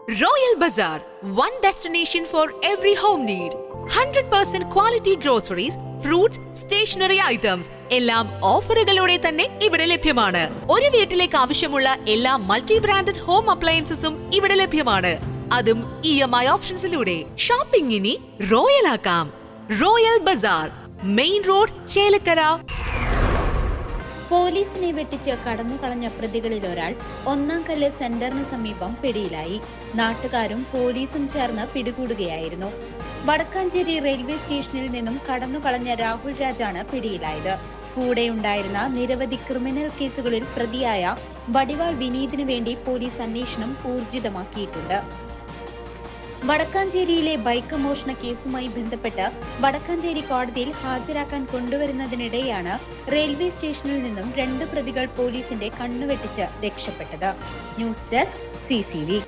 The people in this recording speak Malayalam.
Royal Bazaar, one destination for every home need. 100% quality groceries, fruits, stationery items എല്ലാം ഓഫറുകളോടെ തന്നെ ഇവിടെ ലഭ്യമാണ്. ഒരു വീട്ടിലേക്ക് ആവശ്യമുള്ള എല്ലാ മൾട്ടി ബ്രാൻഡഡ് ഹോം അപ്ലയൻസസും ഇവിടെ ലഭ്യമാണ്. അതും EMI ഓപ്ഷൻസിലൂടെ. ഷോപ്പിംഗ് ഇനി റോയൽ ആക്കാം. Royal Bazaar, main road, Chelakkara. പോലീസിനെ വെട്ടിച്ച് കടന്നുകളഞ്ഞ പ്രതികളിൽ ഒരാൾ ഒന്നാംകല്ല് സെന്ററിന് സമീപം പിടിയിലായി. നാട്ടുകാരും പോലീസും ചേർന്ന് പിടികൂടുകയായിരുന്നു. വടക്കാഞ്ചേരി റെയിൽവേ സ്റ്റേഷനിൽ നിന്നും കടന്നുകളഞ്ഞ രാഹുൽ രാജാണ് പിടിയിലായത്. കൂടെയുണ്ടായിരുന്ന നിരവധി ക്രിമിനൽ കേസുകളിൽ പ്രതിയായ വടിവാൾ വിനീതിനു വേണ്ടി പോലീസ് അന്വേഷണം ഊർജിതമാക്കിയിട്ടുണ്ട്. വടക്കാഞ്ചേരിയിലെ ബൈക്ക് മോഷണ കേസുമായി ബന്ധപ്പെട്ട് വടക്കാഞ്ചേരി കോടതിയിൽ ഹാജരാക്കാൻ കൊണ്ടുവരുന്നതിനിടെയാണ് റെയിൽവേ സ്റ്റേഷനിൽ നിന്നും 2 പ്രതികൾ പോലീസിന്റെ കണ്ണുവെട്ടിച്ച് രക്ഷപ്പെട്ടത്. News desk CCV.